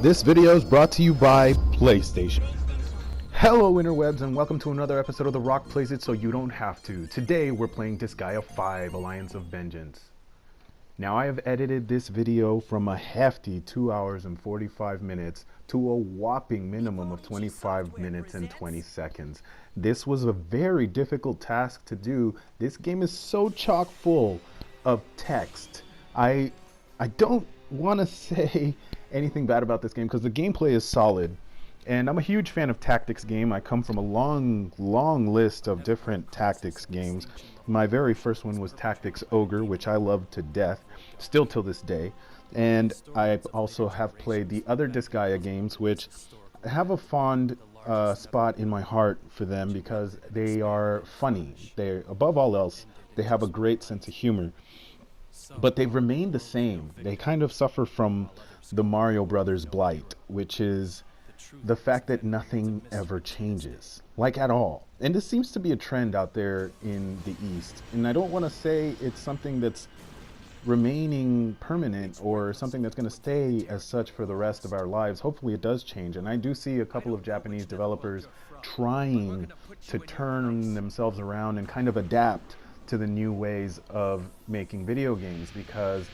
This video is brought to you by PlayStation. Hello interwebs and welcome to another episode of The Rock Plays It So You Don't Have To. Today we're playing Disgaea 5, Alliance of Vengeance. Now I have edited this video from a hefty 2 hours and 45 minutes to a whopping minimum of 25 minutes and 20 seconds. This was a very difficult task to do. This game is so chock full of text. I don't want to say anything bad about this game because the gameplay is solid. And I'm a huge fan of tactics game. I come from a long list of different tactics games. My very first one was Tactics Ogre, which I love to death, still till this day. And I also have played the other Disgaea games, which have a fond spot in my heart for them because they are funny. They're, above all else, they have a great sense of humor. But they've remained the same. They kind of suffer from the Mario Brothers blight, which is the fact that nothing ever changes, like at all. And this seems to be a trend out there in the East. And I don't want to say it's something that's remaining permanent or something that's going to stay as such for the rest of our lives. Hopefully it does change. And I do see a couple of Japanese developers trying to turn themselves around and kind of adapt to the new ways of making video games, because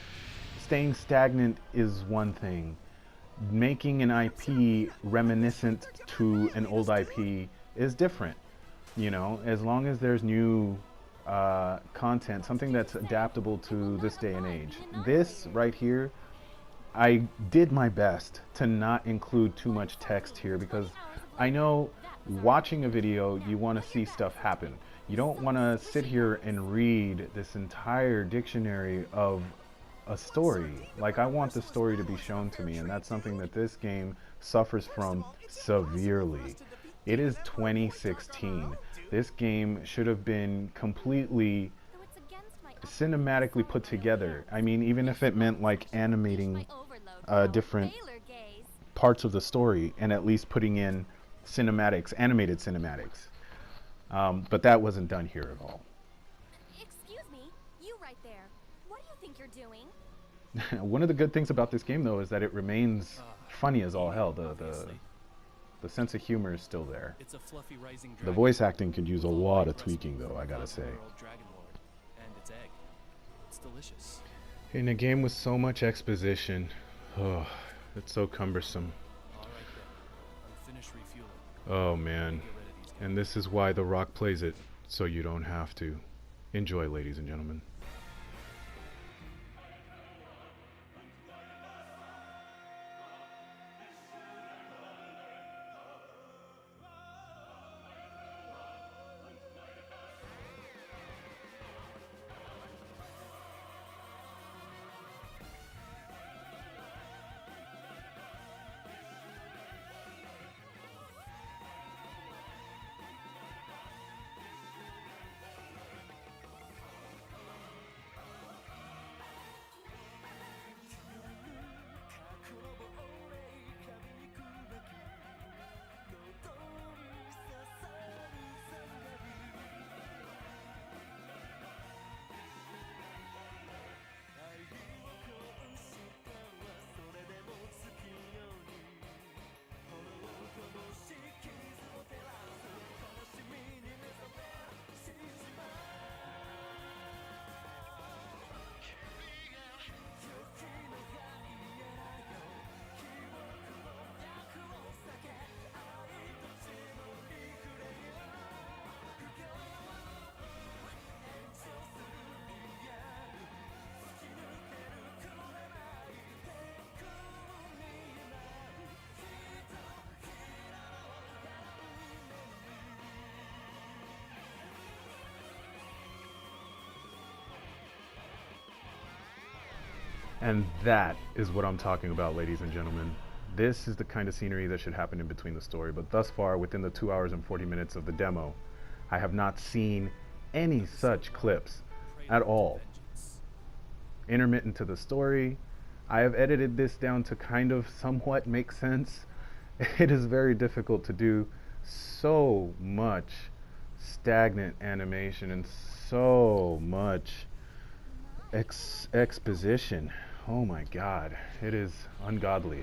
staying stagnant is one thing. Making an IP reminiscent to an old IP is different. You know, as long as there's new content, something that's adaptable to this day and age. This right here, I did my best to not include too much text here because I know watching a video, you want to see stuff happen. You don't want to sit here and read this entire dictionary of a story. Like, I want the story to be shown to me, and that's something that this game suffers from severely. It is 2016. This game should have been completely cinematically put together. I mean, even if it meant like animating different parts of the story and at least putting in cinematics, animated cinematics. But that wasn't done here at all. Excuse me, you right there. What do you think you're doing? One of the good things about this game, though, is that it remains funny as all hell. The sense of humor is still there. The voice acting could use a lot of tweaking, though, I gotta say. In a game with so much exposition, oh, it's so cumbersome. Oh man. And this is why The Rock plays it, so you don't have to. Enjoy, ladies and gentlemen. And that is what I'm talking about, ladies and gentlemen. This is the kind of scenery that should happen in between the story, but thus far, within the 2 hours and 40 minutes of the demo, I have not seen any such clips at all. Intermittent to the story. I have edited this down to kind of somewhat make sense. It is very difficult to do so much stagnant animation and so much exposition. Oh my god, it is ungodly.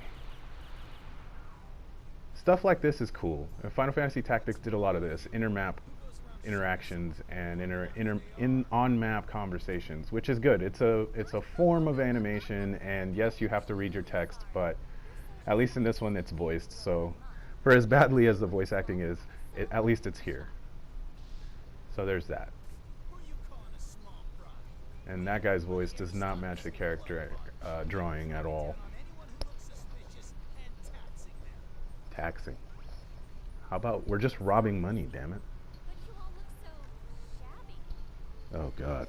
Stuff like this is cool. Final Fantasy Tactics did a lot of this, intermap interactions and on-map conversations, which is good. It's a form of animation, and yes, you have to read your text, but at least in this one, it's voiced. So, for as badly as the voice acting is, at least it's here. So there's that. And that guy's voice does not match the character drawing at all. Taxing. How about we're just robbing money, damn it. But you all look so shabby. Oh god.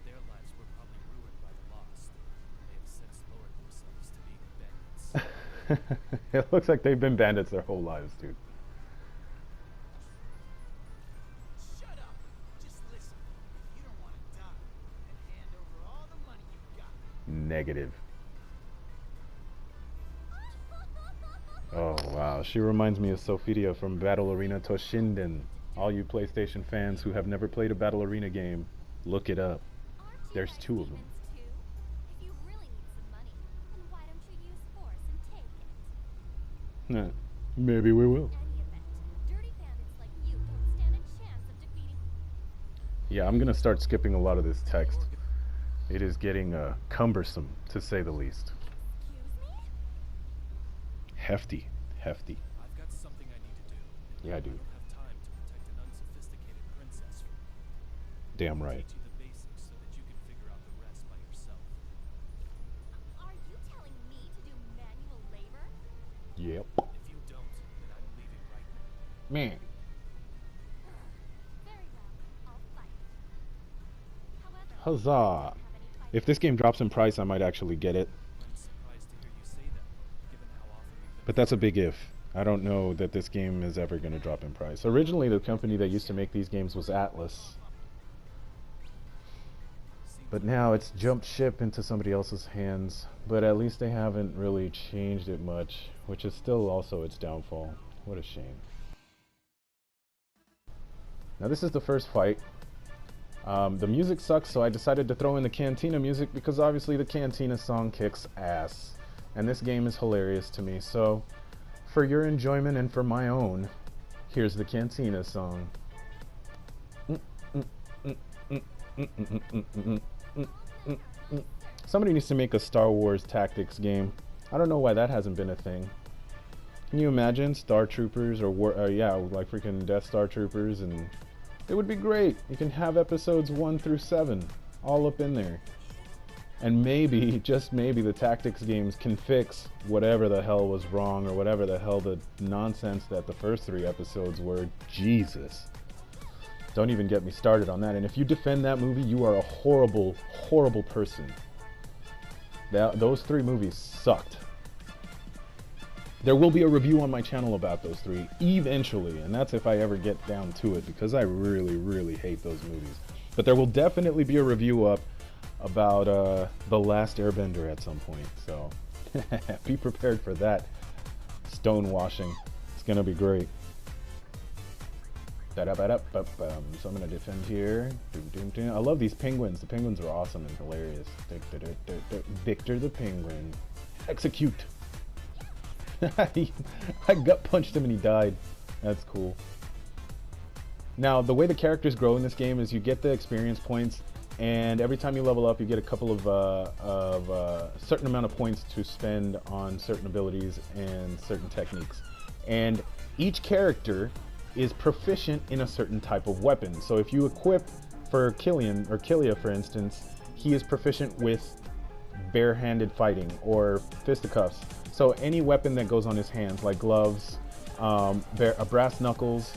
Their lives were probably ruined by the lost. They have since lowered themselves to being bandits. It looks like they've been bandits their whole lives, dude. Shut up! Just listen. You don't want to die, and hand over all the money you've got. Negative. Oh wow, she reminds me of Sophitia from Battle Arena Toshinden. All you PlayStation fans who have never played a Battle Arena game, look it up. Aren't you There's ready two of for them. payments too? If you really need some money, then why don't you use force and take it? Maybe we will. In any event, dirty bandits like you don't stand a chance of defeating. Yeah, I'm gonna start skipping a lot of this text. It is getting cumbersome, to say the least. Excuse me? Hefty. I've got something I need to do. Yeah, I do. I don't have time to protect an unsophisticated princess. Damn right. Teach you the basics so that you can figure out the rest by yourself. Are you telling me to do manual labor? Yep. If you don't, then I'm leaving right now. Man. Very well, I'll fight. However, Huzzah. I don't have any fight. If this game drops in price, I might actually get it. I'm surprised to hear you say that, given how often you've been. But that's a big if. I don't know that this game is ever going to drop in price. Originally, the company that used to make these games was Atlas. But now it's jumped ship into somebody else's hands. But at least they haven't really changed it much, which is still also its downfall. What a shame. Now this is the first fight. The music sucks, so I decided to throw in the Cantina music because obviously the Cantina song kicks ass. And this game is hilarious to me, so for your enjoyment and for my own, here's the Cantina song. Somebody needs to make a Star Wars tactics game. I don't know why that hasn't been a thing. Can you imagine Star Troopers or like freaking Death Star Troopers, and it would be great. You can have episodes 1 through 7 all up in there. And maybe, just maybe, the tactics games can fix whatever the hell was wrong or whatever the hell the nonsense that the first 3 episodes were. Jesus. Don't even get me started on that. And if you defend that movie, you are a horrible, horrible person. Those 3 movies sucked. There will be a review on my channel about those 3 eventually, and that's if I ever get down to it, because I really, really hate those movies. But there will definitely be a review up about The Last Airbender at some point, so be prepared for that stonewashing. It's gonna be great. So I'm gonna defend here. I love these penguins. The penguins are awesome and hilarious. Victor the Penguin. Execute. I gut punched him and he died. That's cool. Now, the way the characters grow in this game is you get the experience points, and every time you level up, you get a couple of certain amount of points to spend on certain abilities and certain techniques. And each character is proficient in a certain type of weapon. So if you equip for Killian, or Killia for instance, he is proficient with bare-handed fighting or fisticuffs. So any weapon that goes on his hands, like gloves, brass knuckles,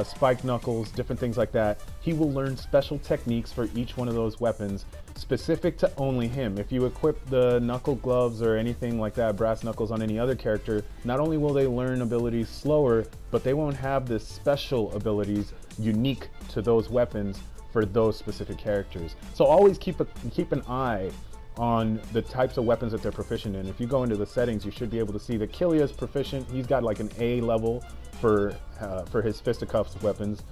spiked knuckles, different things like that, he will learn special techniques for each one of those weapons specific to only him. If you equip the knuckle gloves or anything like that, brass knuckles, on any other character, not only will they learn abilities slower, but they won't have the special abilities unique to those weapons for those specific characters. So always keep an eye on the types of weapons that they're proficient in. If you go into the settings, you should be able to see that Killia is proficient. He's got like an A level for his fisticuffs weapons.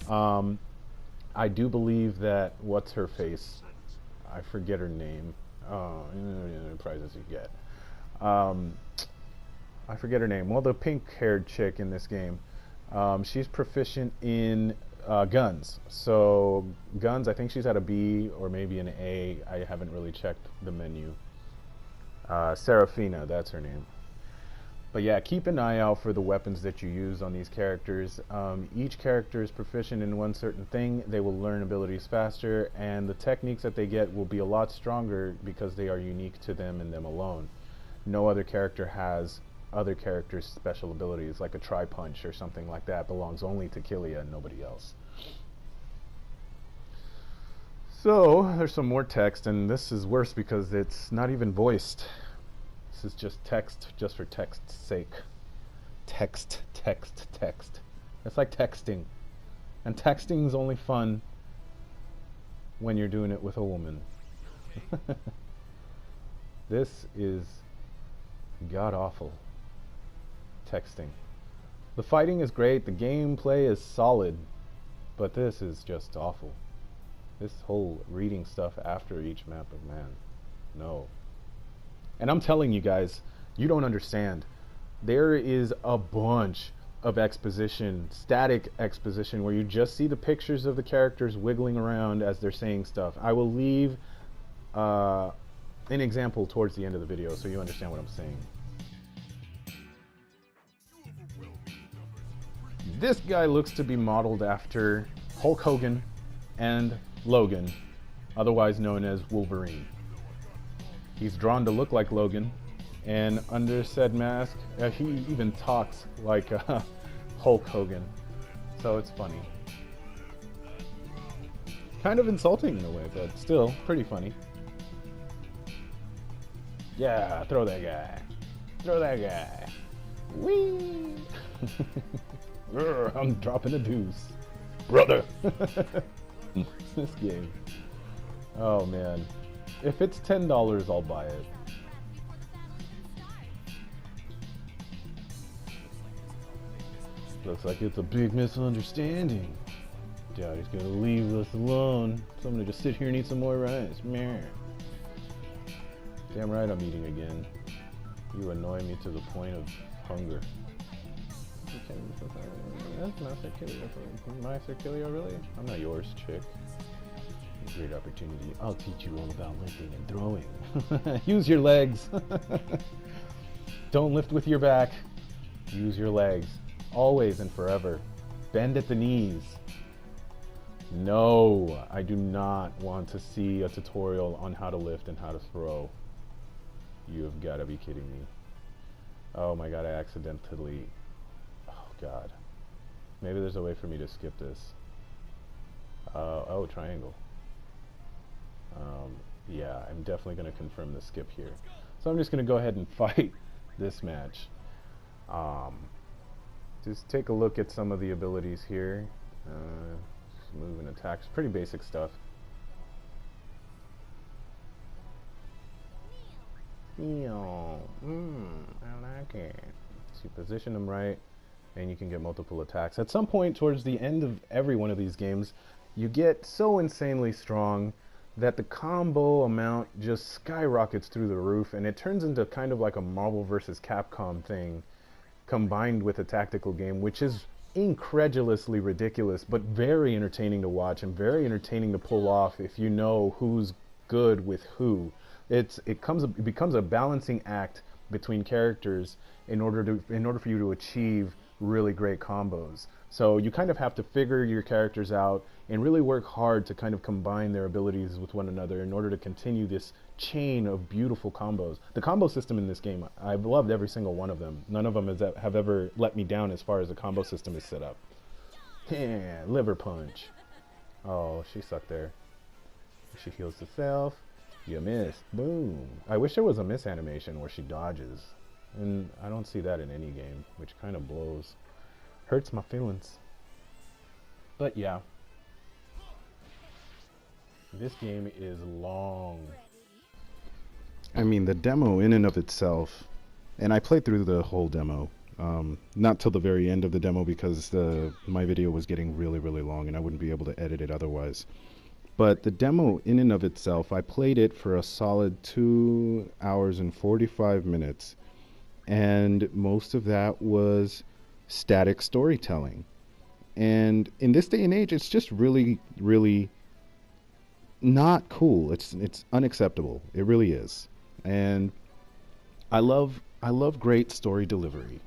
I do believe that, what's her face? I forget her name. Oh, prizes you get. I forget her name. Well, the pink-haired chick in this game. She's proficient in guns. So guns, I think she's at a B or maybe an A. I haven't really checked the menu. Serafina, that's her name. But yeah, keep an eye out for the weapons that you use on these characters. Each character is proficient in one certain thing. They will learn abilities faster, and the techniques that they get will be a lot stronger because they are unique to them and them alone. No other character has other characters' special abilities, like a tri-punch or something like that belongs only to Killia and nobody else. So, there's some more text, and this is worse because it's not even voiced. This is just text, just for text's sake. Text, text, text. It's like texting. And texting is only fun when you're doing it with a woman. This is god-awful. Texting. The fighting is great, the gameplay is solid, but this is just awful. This whole reading stuff after each map of man. No. And I'm telling you guys, you don't understand. There is a bunch of exposition, static exposition, where you just see the pictures of the characters wiggling around as they're saying stuff. I will leave an example towards the end of the video so you understand what I'm saying. This guy looks to be modeled after Hulk Hogan and Logan, otherwise known as Wolverine. He's drawn to look like Logan, and under said mask, he even talks like Hulk Hogan. So it's funny. Kind of insulting in a way, but still pretty funny. Yeah, throw that guy. Throw that guy. Whee! I'm dropping a deuce. Brother! This game. Oh man. If it's $10, I'll buy it. Looks like it's a big misunderstanding. Daddy's gonna leave us alone. So I'm gonna just sit here and eat some more rice. Meh. Damn right I'm eating again. You annoy me to the point of hunger. That's my Circilio. My Circilio, really? I'm not yours, chick. Great opportunity. I'll teach you all about lifting and throwing. Use your legs. Don't lift with your back. Use your legs. Always and forever. Bend at the knees. No, I do not want to see a tutorial on how to lift and how to throw. You have got to be kidding me. Oh my god, I accidentally... Oh god. Maybe there's a way for me to skip this. Oh, triangle. Yeah, I'm definitely going to confirm the skip here. So I'm just going to go ahead and fight this match. Just take a look at some of the abilities here. Move and attacks. Pretty basic stuff. I like it. So you position them right, and you can get multiple attacks. At some point towards the end of every one of these games, you get so insanely strong that the combo amount just skyrockets through the roof, and it turns into kind of like a Marvel vs. Capcom thing combined with a tactical game, which is incredulously ridiculous, but very entertaining to watch and very entertaining to pull off if you know who's good with who. It becomes a balancing act between characters in order for you to achieve really great combos. So you kind of have to figure your characters out and really work hard to kind of combine their abilities with one another in order to continue this chain of beautiful combos. The combo system in this game, I've loved every single one of them. None of them have ever let me down as far as the combo system is set up. Yeah, liver punch. Oh, she sucked there. She heals herself. You missed. Boom. I wish there was a miss animation where she dodges. And I don't see that in any game, which kind of blows. Hurts my feelings. But yeah. This game is long. I mean, the demo in and of itself, and I played through the whole demo. Not till the very end of the demo because my video was getting really, really long and I wouldn't be able to edit it otherwise. But the demo in and of itself, I played it for a solid 2 hours and 45 minutes. and most of that was static storytelling. And in this day and age, it's just really, really not cool. It's unacceptable. It really is. And I love great story delivery.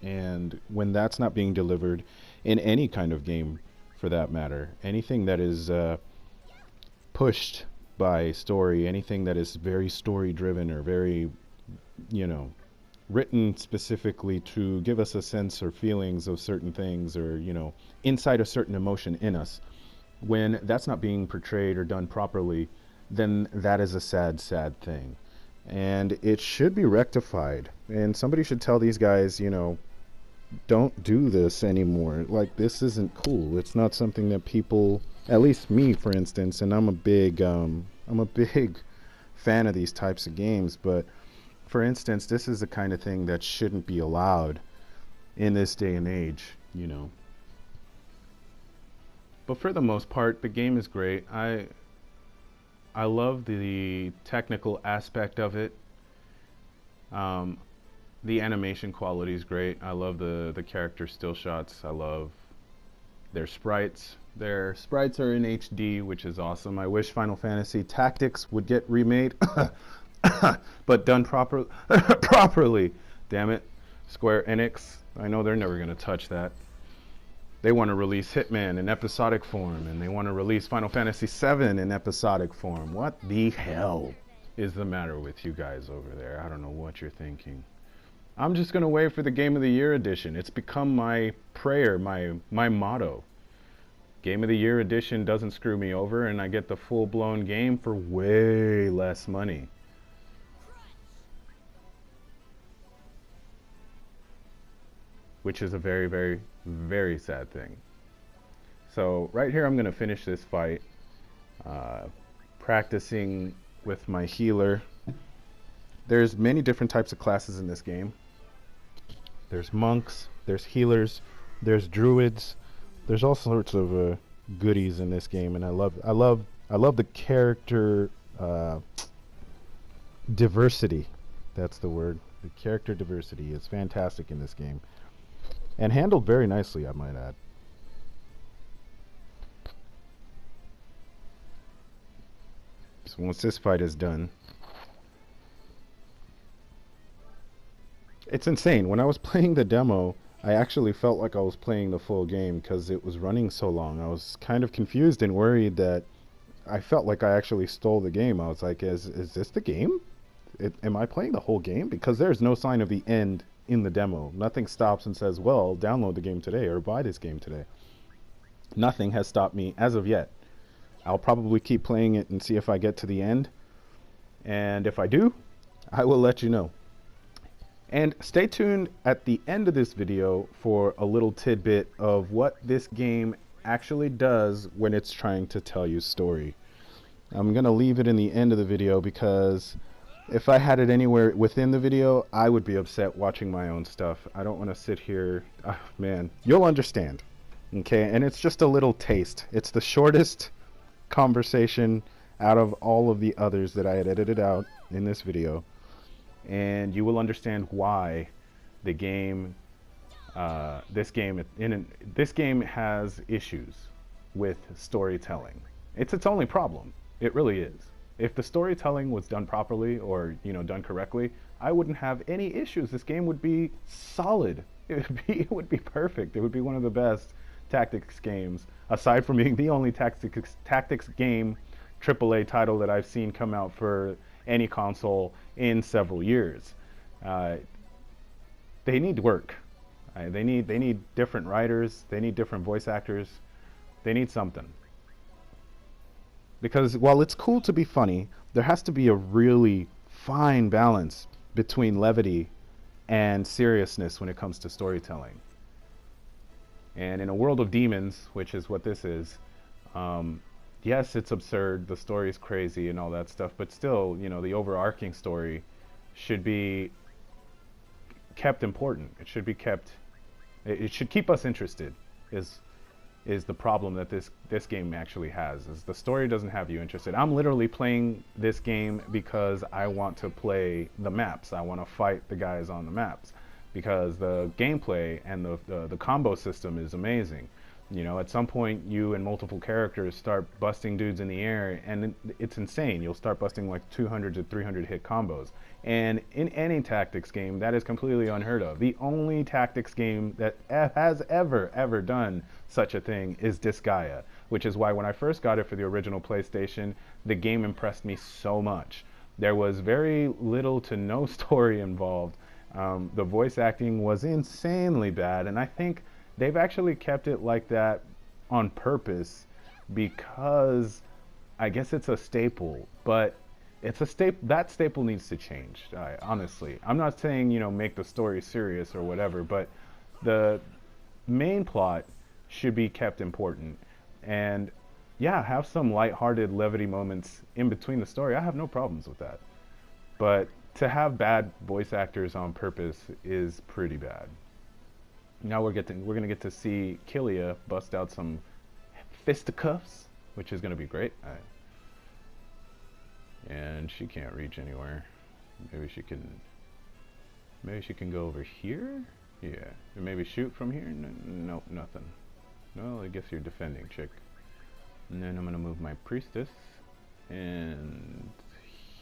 And when that's not being delivered in any kind of game, for that matter, anything that is pushed by story, anything that is very story driven or very, you know, written specifically to give us a sense or feelings of certain things, or, you know, inside a certain emotion in us, when that's not being portrayed or done properly, then that is a sad, sad thing. And it should be rectified. And somebody should tell these guys, you know, don't do this anymore. Like, this isn't cool. It's not something that people, at least me, for instance, and I'm a big fan of these types of games, but for instance, this is the kind of thing that shouldn't be allowed in this day and age, you know. But for the most part, the game is great. I love the technical aspect of it. The animation quality is great. I love the character still shots. I love their sprites. Their sprites are in HD, which is awesome. I wish Final Fantasy Tactics would get remade, but done properly. Damn it, Square Enix. I know they're never gonna touch that. They want to release Hitman in episodic form, and they want to release Final Fantasy 7 in episodic form. What the hell is the matter with you guys over there? I don't know what you're thinking. I'm just gonna wait for the Game of the Year edition. It's become my prayer, my motto. Game of the Year edition doesn't screw me over, and I get the full-blown game for way less money. Which is a very, very, very sad thing. So right here, I'm gonna finish this fight, practicing with my healer. There's many different types of classes in this game. There's monks, there's healers, there's druids. There's all sorts of goodies in this game, and I love the character diversity. That's the word. The character diversity is fantastic in this game, and handled very nicely, I might add. So once this fight is done, it's insane. When I was playing the demo, I actually felt like I was playing the full game because it was running so long. I was kind of confused and worried that I felt like I actually stole the game. I was like, is this the game? Am I playing the whole game? Because there's no sign of the end in the demo. Nothing stops and says, well, download the game today or buy this game today. Nothing has stopped me as of yet. I'll probably keep playing it and see if I get to the end. And if I do, I will let you know. And stay tuned at the end of this video for a little tidbit of what this game actually does when it's trying to tell you story. I'm going to leave it in the end of the video because if I had it anywhere within the video, I would be upset watching my own stuff. I don't want to sit here. Man, you'll understand. Okay, and it's just a little taste. It's the shortest conversation out of all of the others that I had edited out in this video. And you will understand why the game, this game has issues with storytelling. It's its only problem. It really is. If the storytelling was done properly or, you know, done correctly, I wouldn't have any issues. This game would be solid. It would be perfect. It would be one of the best tactics games, aside from being the only tactics game AAA title that I've seen come out for any console in several years. They need work. They need different writers. They need different voice actors. They need something. Because while it's cool to be funny, there has to be a really fine balance between levity and seriousness when it comes to storytelling. And in a world of demons, which is what this is, yes, it's absurd, the story is crazy and all that stuff, but still, you know, the overarching story should be kept important. It should be kept, it should keep us interested, is is the problem that this game actually has, is the story doesn't have you interested. I'm literally playing this game because I want to play the maps. I want to fight the guys on the maps because the gameplay and the combo system is amazing. You know, at some point you and multiple characters start busting dudes in the air, and it's insane. You'll start busting like 200 to 300 hit combos. And in any tactics game, that is completely unheard of. The only tactics game that has ever done such a thing is Disgaea, which is why when I first got it for the original PlayStation, the game impressed me so much. There was very little to no story involved. The voice acting was insanely bad, and I think they've actually kept it like that on purpose because I guess it's a staple, but it's a staple. That staple needs to change. Honestly, I'm not saying, you know, make the story serious or whatever, but the main plot should be kept important. And yeah, have some lighthearted levity moments in between the story. I have no problems with that. But to have bad voice actors on purpose is pretty bad. Now we're gonna get to see Killia bust out some fisticuffs, which is gonna be great. And she can't reach anywhere. Maybe she can go over here. Yeah, and maybe shoot from here. Nope, nothing. Well, I guess you're defending, chick. And then I'm gonna move my priestess and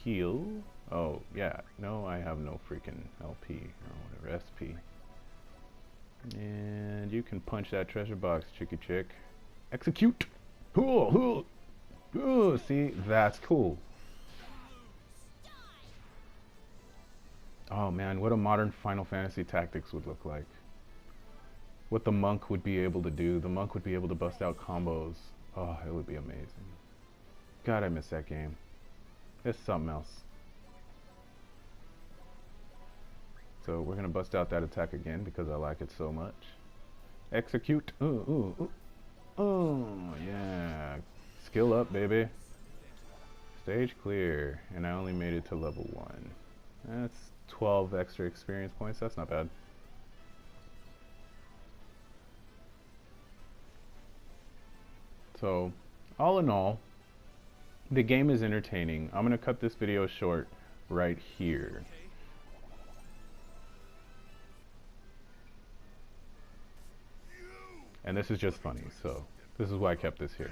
heal. Oh yeah, no, I have no freaking LP or whatever, SP. And you can punch that treasure box, chicky chick. Execute! Ooh, see, that's cool. Oh man, what a modern Final Fantasy Tactics would look like. What the monk would be able to do. The monk would be able to bust out combos. Oh, it would be amazing. God, I miss that game. It's something else. So we're gonna bust out that attack again because I like it so much. Execute. Ooh. Oh, yeah. Skill up, baby. Stage clear. And I only made it to level 1. That's 12 extra experience points. That's not bad. So, all in all, the game is entertaining. I'm gonna cut this video short right here. And this is just funny, so this is why I kept this here.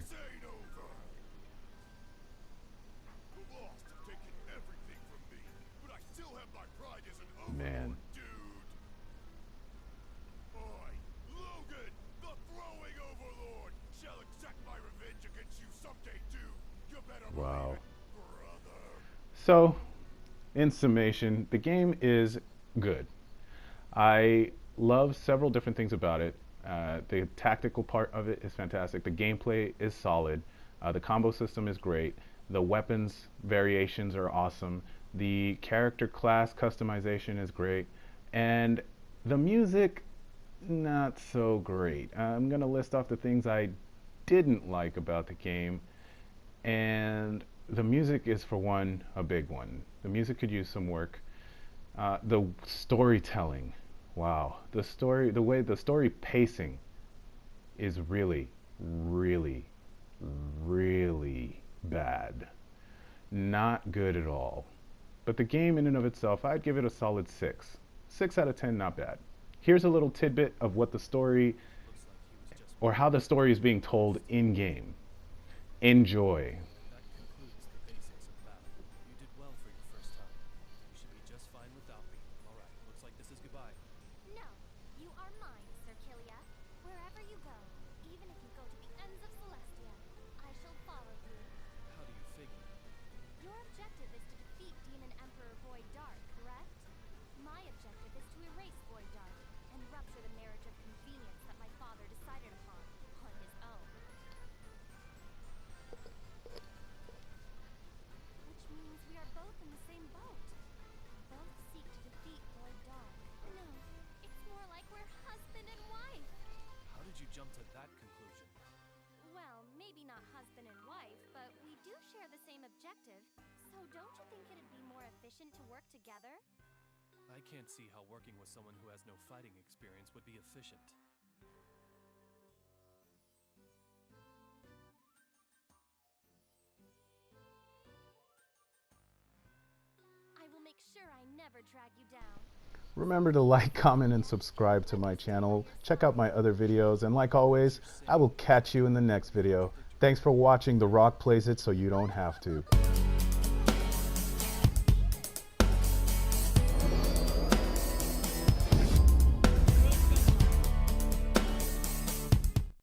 Man. Wow. So, in summation, the game is good. I love several different things about it. The tactical part of it is fantastic. The gameplay is solid. The combo system is great. The weapons variations are awesome. The character class customization is great. And the music, not so great. I'm going to list off the things I didn't like about the game. And the music is, for one, a big one. The music could use some work. The storytelling. Wow, the story pacing is really bad. Not good at all. But the game in and of itself, I'd give it a solid 6. 6 out of 10, not bad. Here's a little tidbit of what the story, or how the story is being told in game. Enjoy. That concludes the basics of battle. You did well for your first time. You should be just fine without me. Alright, looks like this is goodbye. No, you are mine, Sir Killia. Wherever you go, even if you go to the ends of Celestia, I shall follow you. How do you figure? Your objective is to defeat Demon Emperor Void Dark, correct? My objective is to erase Void Dark and rupture the marriage of convenience that my father decided upon on his own. Which means we are both in the same boat. Both seek to defeat Void Dark. No, it's more like we're husband and wife. How did you jump to that conclusion? Well, maybe not husband and wife, but we do share the same objective. So don't you think it'd be more efficient to work together? I can't see how working with someone who has no fighting experience would be efficient. sure I never track you down. Remember to like, comment, and subscribe to my channel. Check out my other videos, and like always, I will catch you in the next video. Thanks for watching. The Rock Plays It so you don't have to.